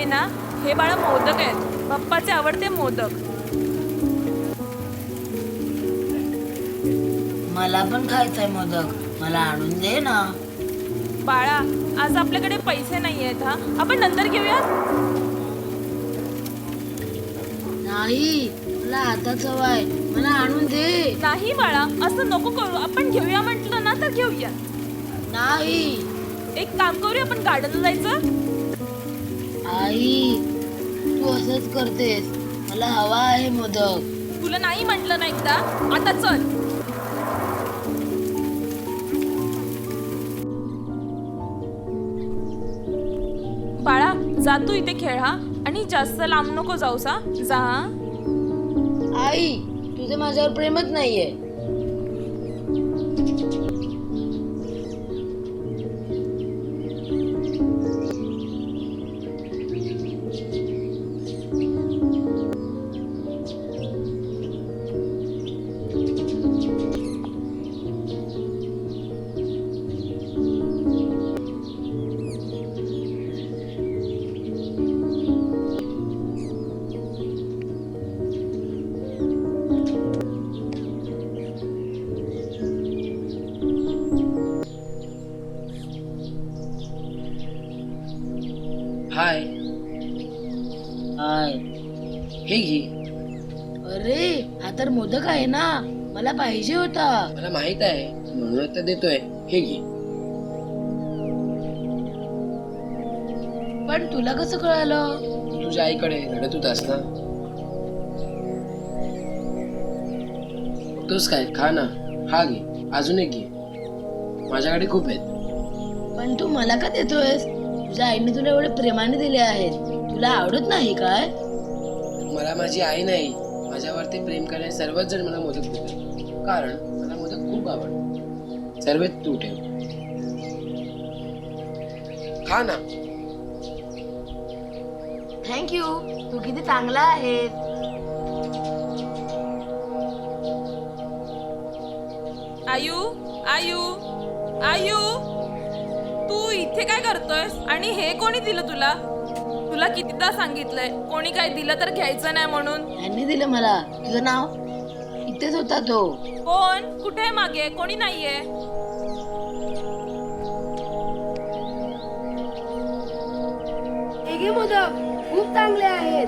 हे ना, हे बाळा मोदक आहेत, पप्पाचे आवडते मोदक. मला पण खायचंय मोदक, मला आणून दे ना. बाळा, आज आपल्याकडे पैसे नाही आहेत. हा, आपण नंतर घेऊया. नाही, मला आताच हवाय, मला आणून दे. नाही बाळा, असं नको करू. आपण घेऊया म्हटलं ना तर घेऊया. नाही एक काम करूया, आपण गार्डनला जायचं. आई, तू असंच करतेस, मला हवा आहे मोदक. तुला नाही म्हटलं ना एकदा. आता चल. बाळा, जा तू इथे खेळ हा, आणि जास्त लांब नको जाऊस. हा, जा. आई, तुझं माझ्यावर प्रेमच नाहीये. हाय. हाय. हे घे. अरे, हा तर मोदक आहे ना, मला पाहिजे होता. मला माहित आहे म्हणून तर देतोय. हे घे. पण तुला कसं कळालं? तू तुझ्या आईकडे रडत होतास ना. तूच काय खा ना. हा घे, अजून एक घे. माझ्याकडे खूप आहेत. पण तू मला का देतोयस? तुझ्या आईने तुला एवढे प्रेमाने दिले आहेत, तुला आवडत नाही काय? मला माझी आई नाही, माझ्यावरती प्रेम करणारे सर्वच जण मला मोदक देतात, कारण मला मोदक खूप आवडतात. सर्वच तू ठेव. खा ना. थँक्यू, तू किती चांगला आहेस. आयू, आयू, आयू, तू इथे काय करतोयस? आणि हे कोणी दिलं तुला? तुला कितीदा सांगितलंय कोणी काय दिलं तर घ्यायचं नाही म्हणून. यांनी दिलं मला. तुझं नाव इथेच होता तो. कोण? कुठे मागे? कोणी नाहीये. हे घे मोदक, खूप चांगले आहेत.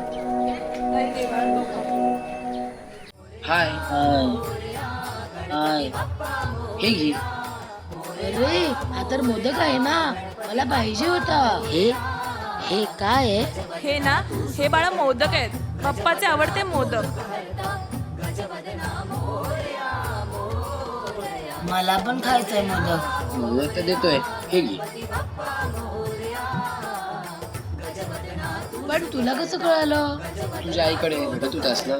हाय. हाय. हे घे. अरे, हा तर मोदक आहे ना, मला पाहिजे होता. हे हे काय आहे? हे ना, हे बाळा मोदक आहेत, पप्पाचे आवडते मोदक. मला पण खायचंय मोदक. म्हणून तर देतोय. हे घे. पण तुला कसं कळालं? तुझ्या आईकडे रडत होतास ना.